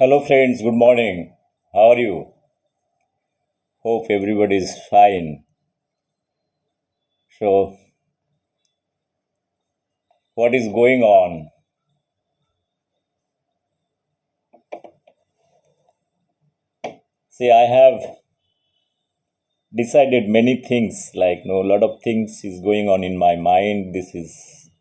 Hello, friends. Good morning. How are you? Hope everybody is fine. So, what is going on? See, I have decided many things. A lot of things is going on in my mind. This is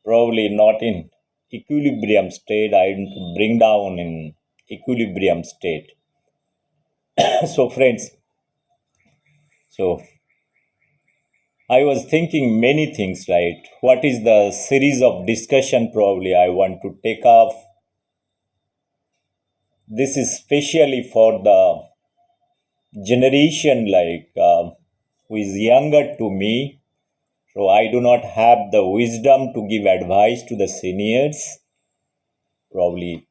probably not in equilibrium state. I need to bring down in equilibrium state. So, friends. So, I was thinking many things. Right? What is the series of discussion? Probably I want to take off. This is specially for the generation who is younger to me. So I do not have the wisdom to give advice to the seniors, probably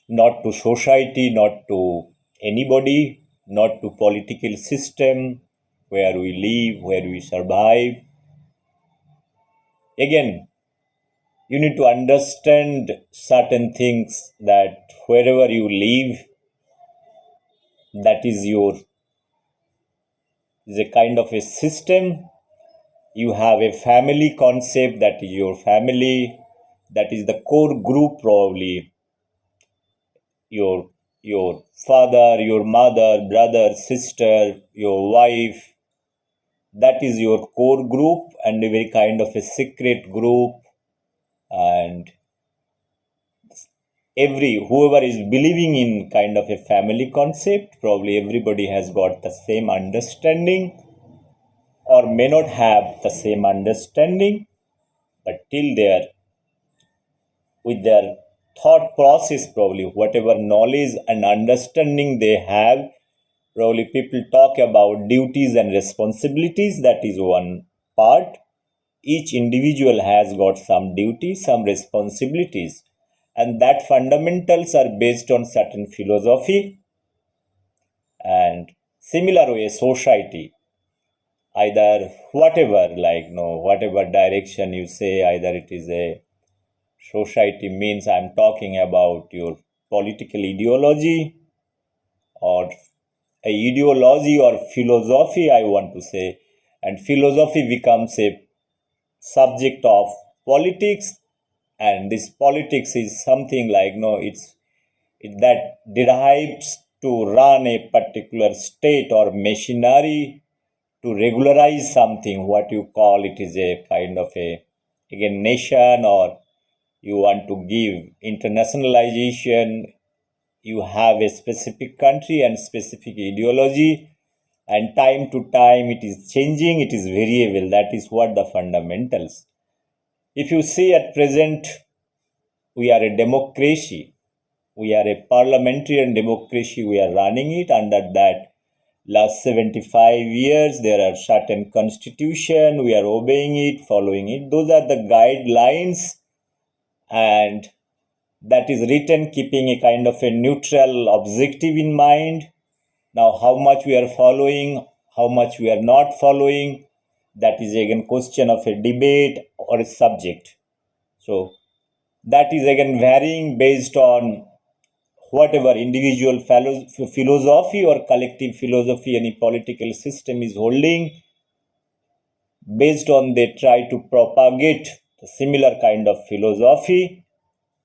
not to society, not to anybody, not to political system where we live, where we survive. Again, you need to understand certain things that wherever you live, that is a kind of a system. You have a family concept, that is your family, that is the core group. Probably your father, your mother, brother, sister, your wife, that is your core group, and a very kind of a secret group. And whoever is believing in kind of a family concept, probably everybody has got the same understanding or may not have the same understanding, but till there, with their thought process, probably whatever knowledge and understanding they have, probably people talk about duties and responsibilities. That is one part. Each individual has got some duties, some responsibilities, and that fundamentals are based on certain philosophy. And similar way, society, either whatever direction you say, either it is a society, means I'm talking about your political ideology, or a ideology or philosophy, I want to say. And philosophy becomes a subject of politics, and this politics is something that derives to run a particular state or machinery to regularize something, what you call it is a kind of a, again, nation, or you want to give internationalization. You have a specific country and specific ideology, and time to time it is changing, it is variable. That is what the fundamentals. If you see at present, we are a democracy, we are a parliamentary democracy, we are running it. Under that last 75 years, there are certain constitution, we are obeying it, following it. Those are the guidelines, and that is written keeping a kind of a neutral objective in mind. Now, how much we are following, how much we are not following, that is again question of a debate or a subject. So that is again varying based on whatever individual philosophy or collective philosophy any political system is holding. Based on, they try to propagate a similar kind of philosophy,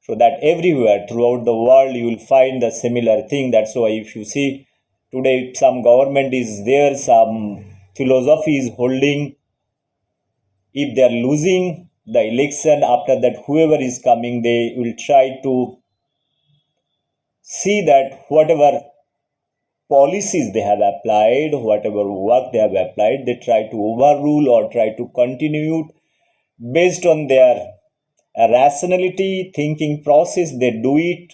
so that everywhere throughout the world you will find the similar thing. That's why if you see today, some government is there, some philosophy is holding. If they are losing the election, after that whoever is coming, they will try to see that whatever policies they have applied, whatever work they have applied, they try to overrule or try to continue it based on their rationality thinking process. They do it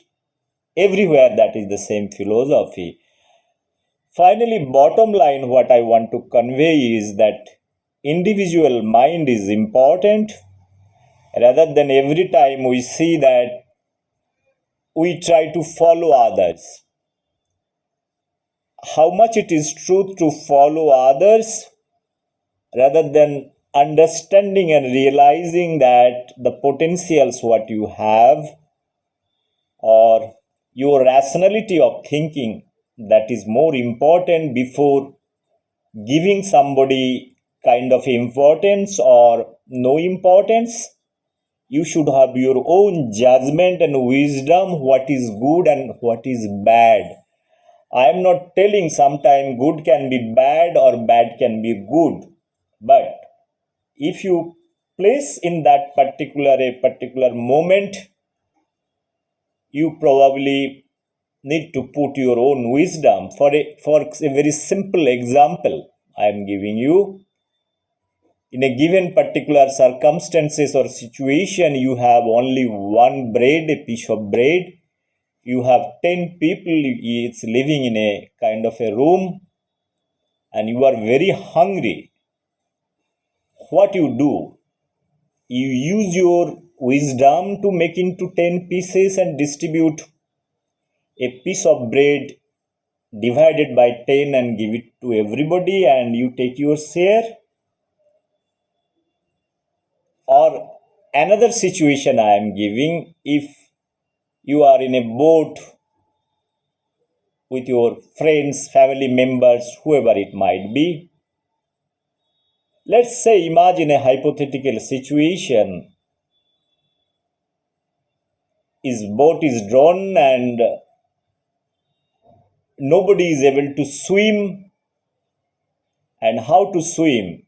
everywhere. That is the same philosophy. Finally, bottom line, what I want to convey is that individual mind is important, rather than every time we see that we try to follow others. How much it is truth to follow others, rather than understanding and realizing that the potentials what you have, or your rationality of thinking, that is more important before giving somebody kind of importance or no importance. You should have your own judgment and wisdom, what is good and what is bad. I am not telling sometime good can be bad or bad can be good, but if you place in that particular moment, you probably need to put your own wisdom. For a very simple example I am giving you, in a given particular circumstances or situation, you have only one bread, a piece of bread. You have 10 people, it's living in a kind of a room, and you are very hungry. What you do, you use your wisdom to make into 10 pieces and distribute a piece of bread divided by 10 and give it to everybody and you take your share. Or another situation I am giving, if you are in a boat with your friends, family members, whoever it might be. Let's say, imagine a hypothetical situation. His boat is drawn and nobody is able to swim and how to swim.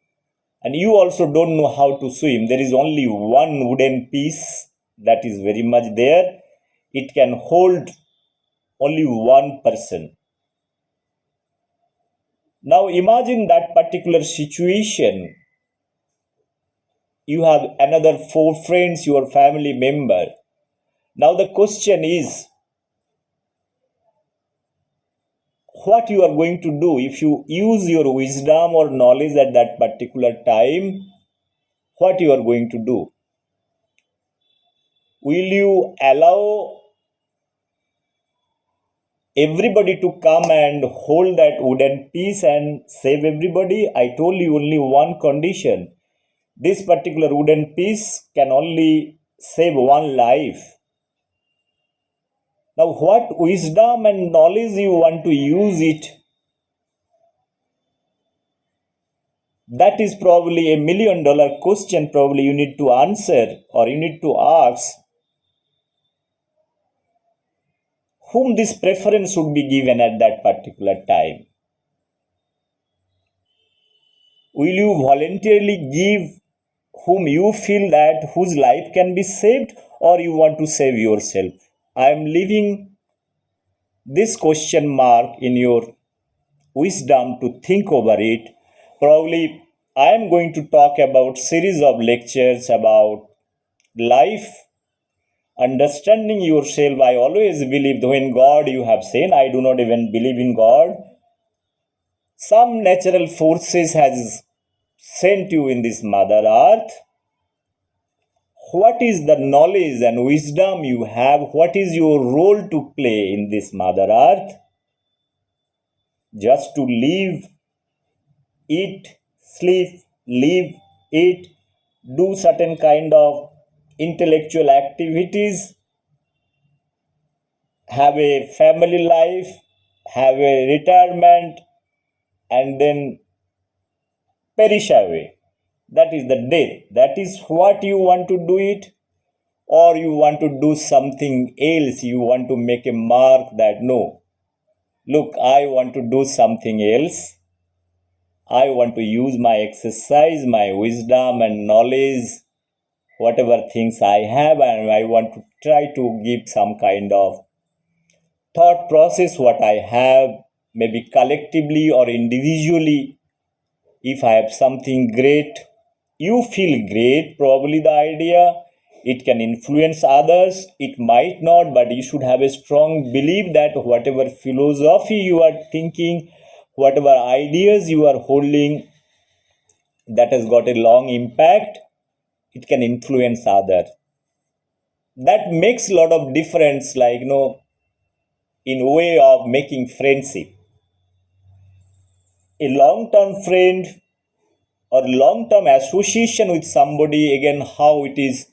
And you also don't know how to swim. There is only one wooden piece that is very much there. It can hold only one person. Now imagine that particular situation. You have another 4 friends, your family member. Now the question is, what you are going to do if you use your wisdom or knowledge at that particular time? What you are going to do? Will you allow everybody to come and hold that wooden piece and save everybody? I told you only one condition. This particular wooden piece can only save one life. Now, what wisdom and knowledge you want to use it? That is probably a $1 million question. Probably you need to answer or you need to ask whom this preference should be given at that particular time. Will you voluntarily give whom you feel that whose life can be saved, or you want to save yourself? I am leaving this question mark in your wisdom to think over it. Probably I am going to talk about series of lectures about life, understanding yourself. I always believe when God you have seen, I do not even believe in God. Some natural forces has sent you in this mother earth. What is the knowledge and wisdom you have? What is your role to play in this mother earth? Just to live, eat, sleep, live, eat, do certain kind of intellectual activities, have a family life, have a retirement, and then perish away. That is the death. That is what you want to do it, or you want to do something else. You want to make a mark that no, look, I want to do something else. I want to use my exercise, my wisdom and knowledge, whatever things I have, and I want to try to give some kind of thought process what I have, maybe collectively or individually. If I have something great, you feel great, probably the idea. It can influence others, it might not, but you should have a strong belief that whatever philosophy you are thinking, whatever ideas you are holding, that has got a long impact, it can influence others. That makes a lot of difference, like, in way of making friendship. A long-term friend or long-term association with somebody, again, how it is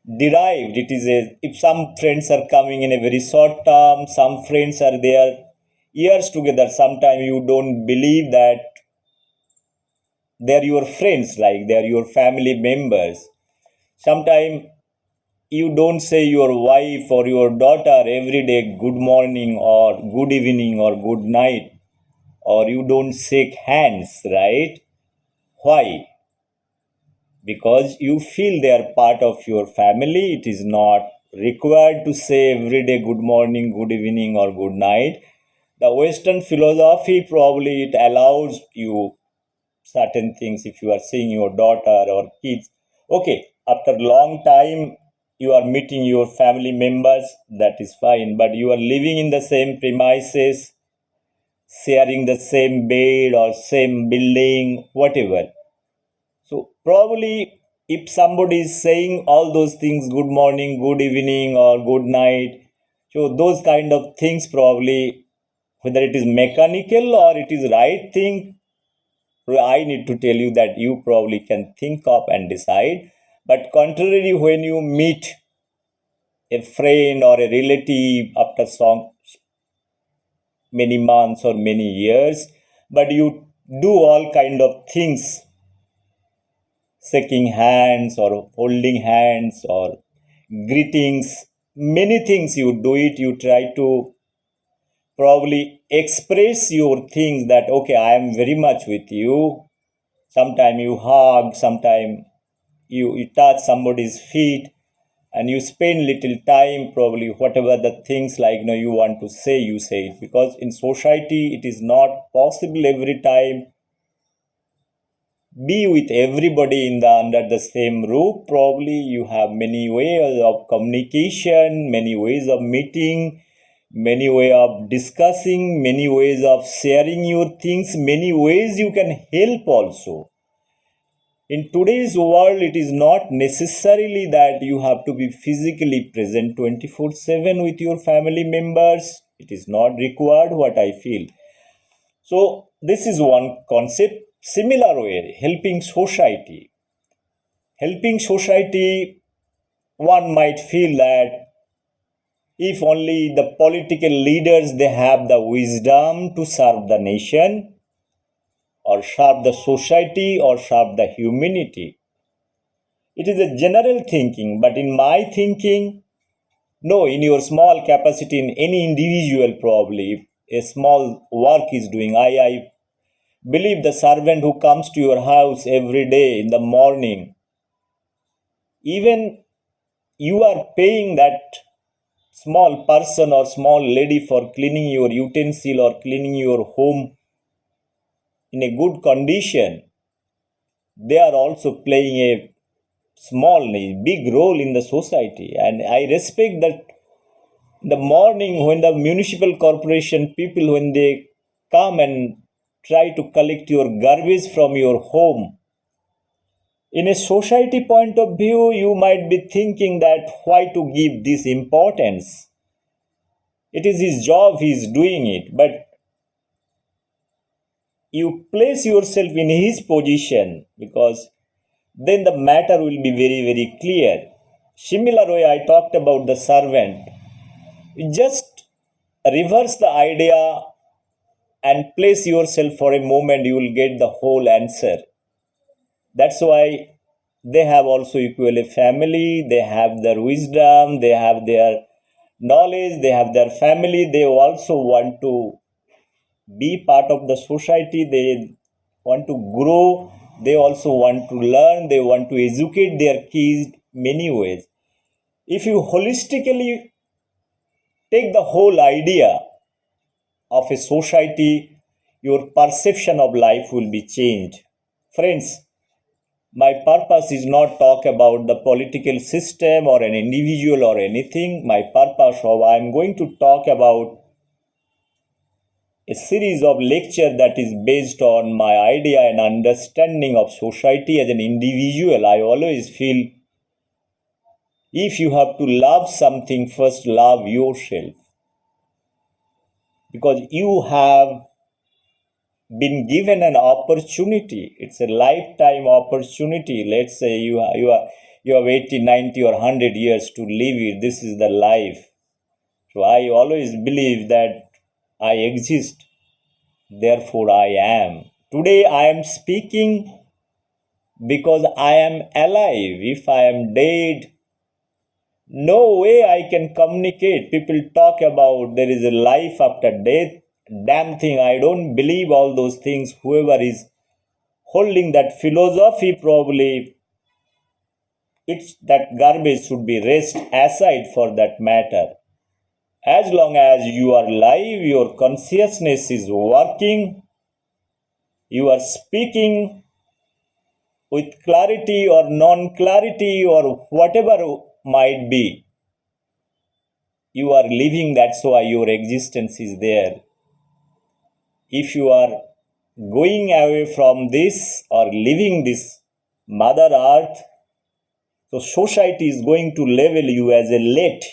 derived. It is a, if some friends are coming in a very short term, some friends are there years together. Sometimes you don't believe that they're your friends, like they're your family members. Sometimes you don't say your wife or your daughter every day good morning or good evening or good night, or you don't shake hands, right? Why? Because you feel they are part of your family. It is not required to say every day good morning, good evening, or good night. The Western philosophy probably it allows you certain things if you are seeing your daughter or kids. Okay, after long time you are meeting your family members, that is fine, but you are living in the same premises, sharing the same bed or same building, whatever. So probably if somebody is saying all those things, good morning, good evening, or good night, so those kind of things probably, whether it is mechanical or it is right thing, I need to tell you that you probably can think of and decide. But contrary, when you meet a friend or a relative after some many months or many years, but you do all kind of things, shaking hands or holding hands or greetings, many things you do it, you try to probably express your things that okay, I am very much with you. Sometime you hug, sometime you touch somebody's feet, and you spend little time probably whatever the things like you want to say, you say it, because in society it is not possible every time be with everybody in the under the same roof. Probably you have many ways of communication, many ways of meeting, many way of discussing, many ways of sharing your things, many ways you can help also. In today's world it is not necessarily that you have to be physically present 24/7 with your family members. It is not required, what I feel. So this is one concept. Similar way, helping society. Helping society, one might feel that if only the political leaders they have the wisdom to serve the nation or serve the society or serve the humanity. It is a general thinking, but in my thinking, no, in your small capacity, in any individual probably, if a small work is doing. I believe the servant who comes to your house every day in the morning, even you are paying that small person or small lady for cleaning your utensil or cleaning your home in a good condition, they are also playing a small, a big role in the society. And I respect that in the morning when the municipal corporation people, when they come and try to collect your garbage from your home, in a society point of view, you might be thinking that why to give this importance? It is his job, he is doing it. But you place yourself in his position, because then the matter will be very, very clear. Similar way, I talked about the servant. You just reverse the idea and place yourself for a moment, you will get the whole answer. That's why they have also equal a family, they have their wisdom, they have their knowledge, they have their family, they also want to be part of the society, they want to grow, they also want to learn, they want to educate their kids many ways. If you holistically take the whole idea of a society, your perception of life will be changed. Friends, my purpose is not talk about the political system or an individual or anything. My purpose of I am going to talk about a series of lecture that is based on my idea and understanding of society as an individual. I always feel if you have to love something, first love yourself, because you have been given an opportunity. It's a lifetime opportunity. Let's say you have 80, 90 or 100 years to live it. This is the life. So I always believe that I exist, therefore I am. Today I am speaking because I am alive. If I am dead, no way I can communicate. People talk about there is a life after death. Damn thing, I don't believe all those things. Whoever is holding that philosophy, probably it's that garbage should be raised aside for that matter. As long as you are alive, your consciousness is working, you are speaking with clarity or non-clarity or whatever might be. You are living, that's why your existence is there. If you are going away from this or leaving this Mother Earth, so society is going to label you as a let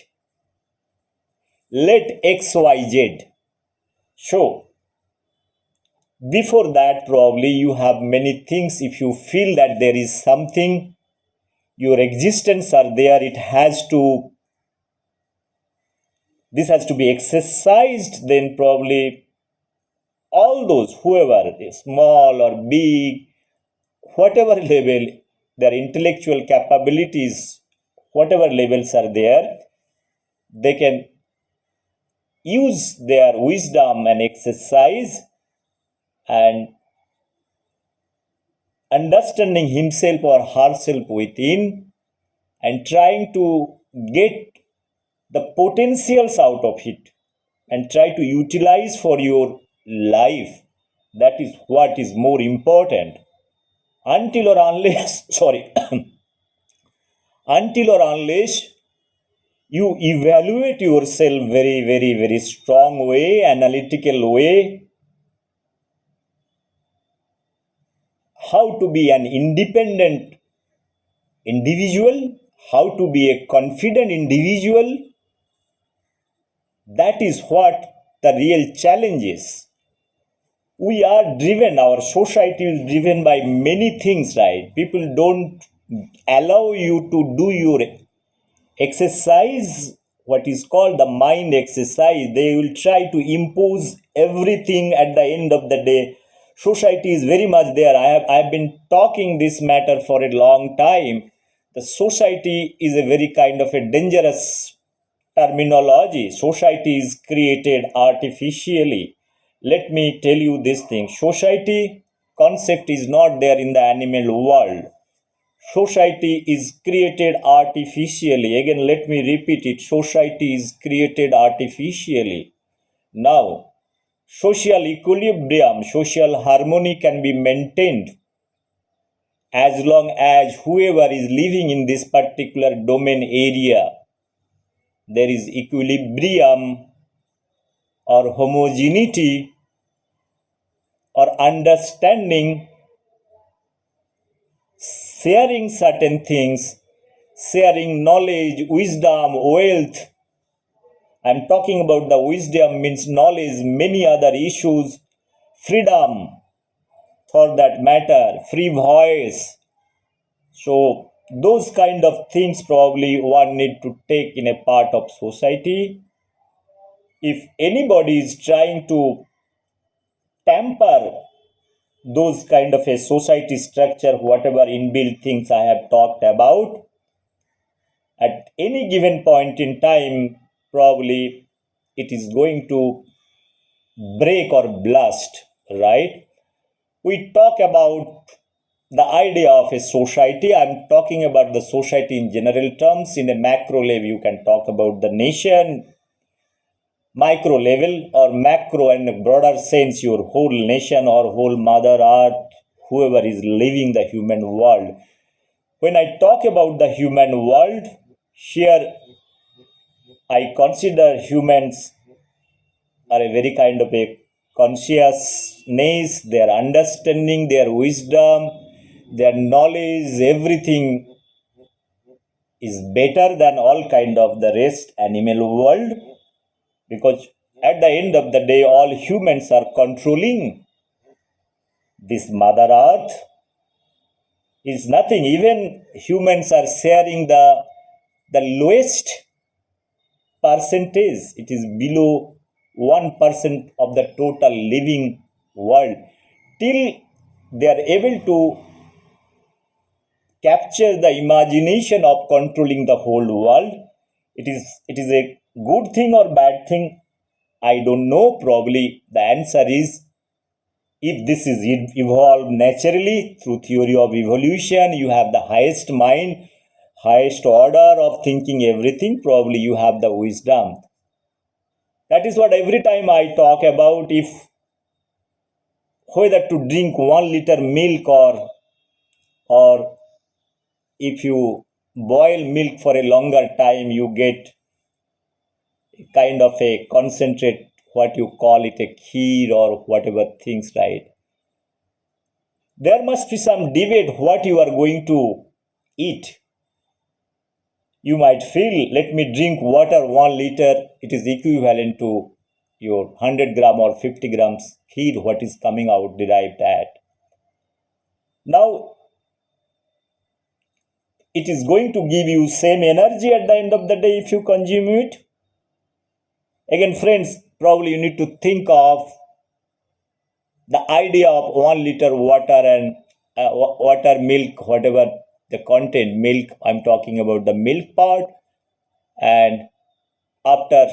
XYZ. So, before that, probably you have many things. If you feel that there is something, your existence are there, this has to be exercised, then probably all those, whoever, small or big, whatever level, their intellectual capabilities, whatever levels are there, they can use their wisdom and exercise and understanding himself or herself within and trying to get the potentials out of it and try to utilize for your life. That is what is more important. Until or unless, sorry, until or unless you evaluate yourself very, very, very strong way, analytical way, how to be an independent individual, how to be a confident individual, that is what the real challenge is. We are driven, our society is driven by many things, right? People don't allow you to do your exercise, what is called the mind exercise. They will try to impose everything at the end of the day. Society is very much there. I've been talking this matter for a long time. The society is a very kind of a dangerous terminology. Society is created artificially. Let me tell you this thing. Society concept is not there in the animal world. Society is created artificially. Again, let me repeat it. Society is created artificially. Now, social equilibrium, social harmony can be maintained as long as whoever is living in this particular domain area, there is equilibrium or homogeneity or understanding, sharing certain things, sharing knowledge, wisdom, wealth. I'm talking about the wisdom means knowledge, many other issues, freedom for that matter, free voice. So those kind of things probably one need to take in a part of society. If anybody is trying to tamper those kind of a society structure, whatever inbuilt things I have talked about, at any given point in time, probably it is going to break or blast, right? We talk about the idea of a society. I'm talking about the society in general terms. In a macro level, you can talk about the nation, micro level or macro and a broader sense, your whole nation or whole mother earth, whoever is living the human world. When I talk about the human world, here I consider humans are a very kind of a consciousness, their understanding, their wisdom, their knowledge, everything is better than all kind of the rest animal world, because at the end of the day all humans are controlling this mother earth. Is nothing. Even humans are sharing the lowest percentage. It is below 1% of the total living world. Till they are able to capture the imagination of controlling the whole world, it is a good thing or bad thing? I don't know. Probably the answer is, if this is evolved naturally through theory of evolution, you have the highest mind, highest order of thinking everything, probably you have the wisdom. That is what every time I talk about, if whether to drink 1 liter milk, or if you boil milk for a longer time, you get kind of a concentrate, what you call it, a kheer or whatever things, right? There must be some debate what you are going to eat. You might feel, let me drink water 1 liter, it is equivalent to your 100 gram or 50 grams kheer, what is coming out derived at. Now, it is going to give you same energy at the end of the day if you consume it. Again, friends, probably you need to think of the idea of 1 liter water and water, milk, whatever the content, milk, I'm talking about the milk part. And after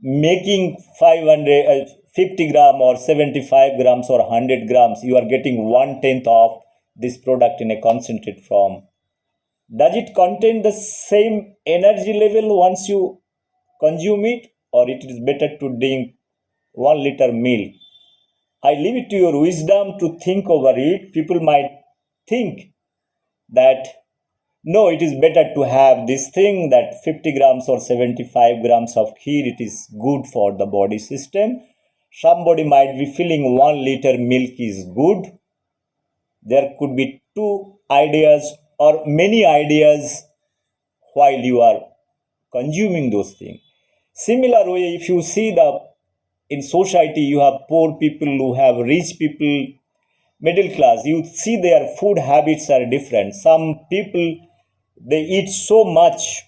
making 50 gram or 75 grams or 100 grams, you are getting 1/10 of this product in a concentrate form. Does it contain the same energy level once you consume it, or it is better to drink 1 liter milk? I leave it to your wisdom to think over it. People might think that no, it is better to have this thing, that 50 grams or 75 grams of kheer, it is good for the body system. Somebody might be feeling 1 liter milk is good. There could be two ideas or many ideas while you are consuming those things. Similar way, if you see in society, you have poor people, who have rich people, middle class, you see their food habits are different. Some people, they eat so much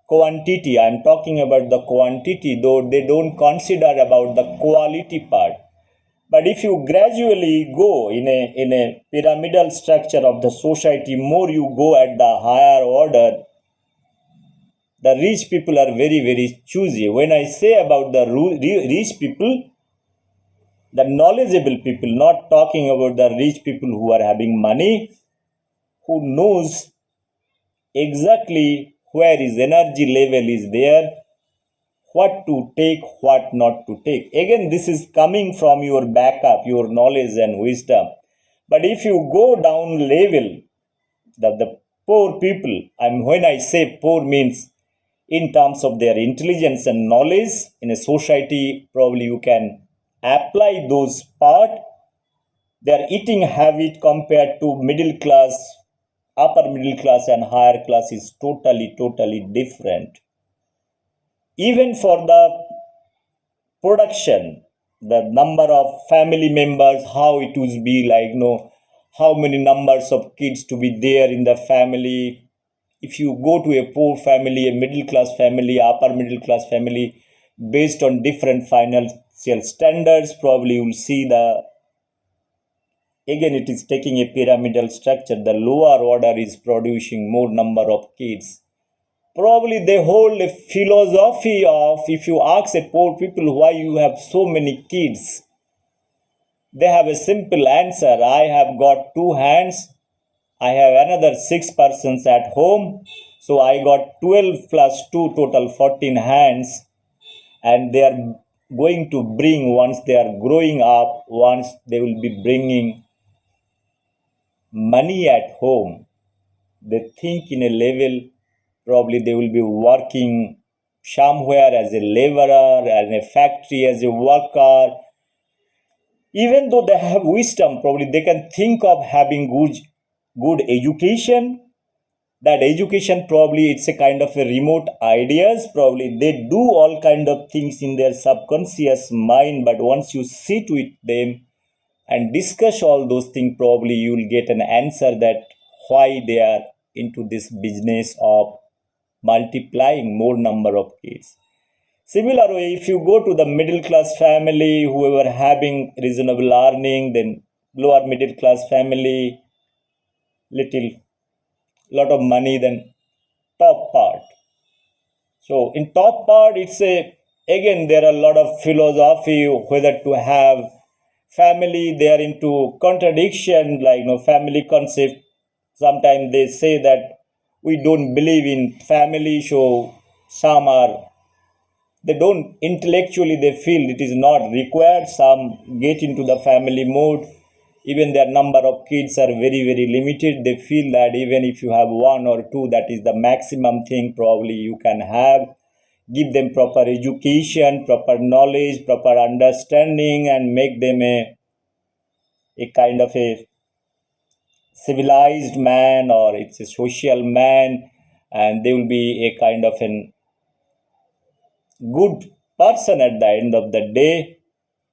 quantity. I'm talking about the quantity, though they don't consider about the quality part. But if you gradually go in a pyramidal structure of the society, more you go at the higher order, the rich people are very, very choosy. When I say about the rich people, the knowledgeable people, not talking about the rich people who are having money, who knows exactly where his energy level is there, what to take, what not to take. Again, this is coming from your backup, your knowledge and wisdom. But if you go down level, the poor people, and when I say poor means in terms of their intelligence and knowledge in a society, probably you can apply those part. Their eating habit compared to middle class, upper middle class and higher class is totally different. Even for the production, the number of family members, how it would be like, how many numbers of kids to be there in the family. If you go to a poor family, a middle class family, upper middle class family, based on different financial standards, probably you will see again it is taking a pyramidal structure. The lower order is producing more number of kids. Probably they hold a philosophy of, if you ask a poor people why you have so many kids, they have a simple answer. I have got 2 hands. I have another 6 persons at home. So I got 12 plus 2, total 14 hands. And they are going to bring, once they are growing up, once they will be bringing money at home. They think in a level, probably they will be working somewhere as a laborer, as a factory, as a worker. Even though they have wisdom, probably they can think of having good education. That education, probably it's a kind of a remote ideas. Probably they do all kind of things in their subconscious mind, but once you sit with them and discuss all those things, probably you will get an answer that why they are into this business of multiplying more number of kids. Similar way, if you go to the middle class family, whoever having reasonable earning, then lower middle class family, little lot of money, then top part. So in top part, it's a again there are a lot of philosophy whether to have family. They are into contradiction, like family concept. Sometimes they say that we don't believe in family, so some are they don't intellectually they feel it is not required. Some get into the family mode. Even their number of kids are very very limited. They feel that even if you have one or two, that is the maximum thing probably you can have. Give them proper education, proper knowledge, proper understanding, and make them a kind of a civilized man, or it's a social man, and they will be a kind of an good person at the end of the day.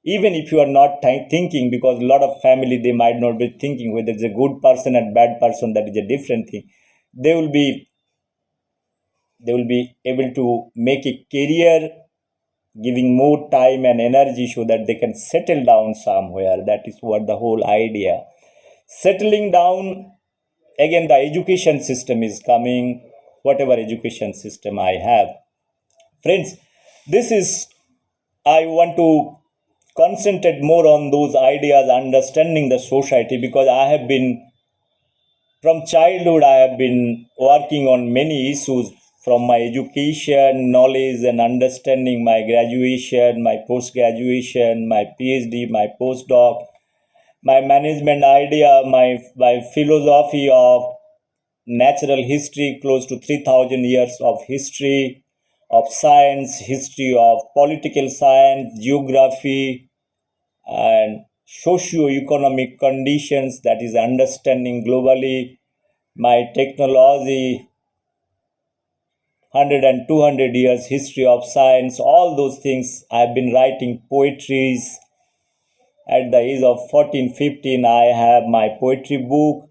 Even if you are not thinking, because a lot of family they might not be thinking whether it's a good person and bad person, that is a different thing. They will be able to make a career, giving more time and energy so that they can settle down somewhere. That is what the whole idea. Settling down, again the education system is coming, whatever education system I have. Friends, this is, I want to concentrate more on those ideas, understanding the society, because I have been, from childhood, I have been working on many issues from my education, knowledge, and understanding, my graduation, my post graduation, my PhD, my postdoc, my management idea, my philosophy of natural history, close to 3,000 years of history, of science, history of political science, geography, and socio-economic conditions, that is understanding globally, my technology, 100 and 200 years history of science, all those things. I have been writing poetries. At the age of 14, 15, I have my poetry book,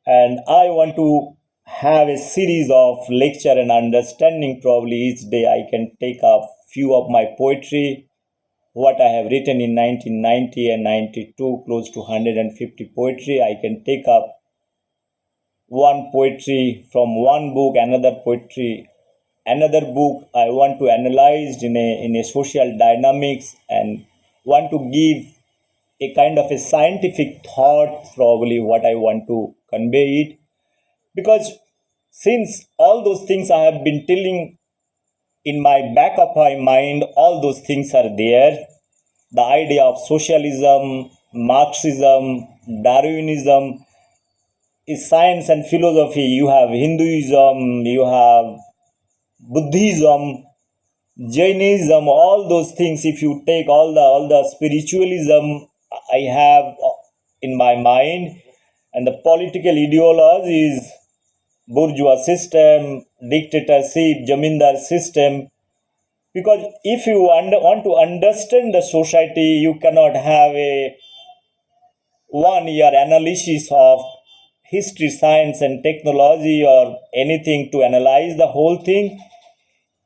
and I want to have a series of lecture and understanding. Probably each day I can take a few of my poetry, what I have written in 1990 and 92, close to 150 poetry. I can take up one poetry from one book, another poetry, another book. I want to analyze in a social dynamics, and want to give a kind of a scientific thought, probably what I want to convey it. Because since all those things I have been telling in my back of my mind, all those things are there. The idea of socialism, Marxism, Darwinism is science and philosophy. You have Hinduism, you have Buddhism, Jainism, all those things. If you take all the spiritualism I have in my mind, and the political ideologies, bourgeois system, dictatorship, jamindar system. Because if you want to understand the society, you cannot have a 1 year analysis of history, science, and technology, or anything to analyze the whole thing.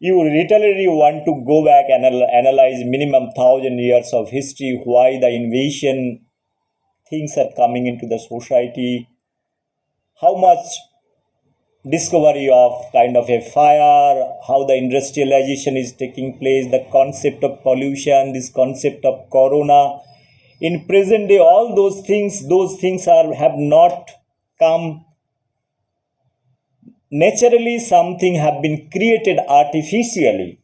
You literally want to go back and analyze minimum 1,000 years of history, why the invasion things are coming into the society, how much discovery of kind of a fire, how the industrialization is taking place, the concept of pollution, this concept of corona. In present day, all those things have not come naturally. Something have been created artificially.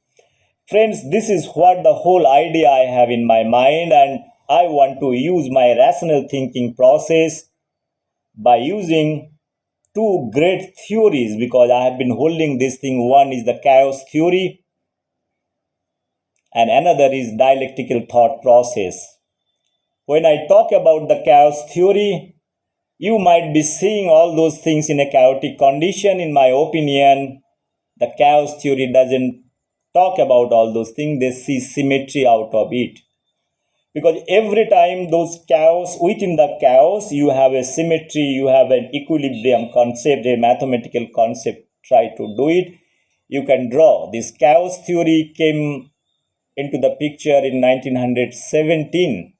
Friends, this is what the whole idea I have in my mind, and I want to use my rational thinking process by using two great theories, because I have been holding this thing. One is the chaos theory, and another is dialectical thought process. When I talk about the chaos theory, you might be seeing all those things in a chaotic condition. In my opinion, the chaos theory doesn't talk about all those things. They see symmetry out of it. because every time those chaos, within the chaos, you have a symmetry, you have an equilibrium concept, a mathematical concept, try to do it. You can draw. This chaos theory came into the picture in 1917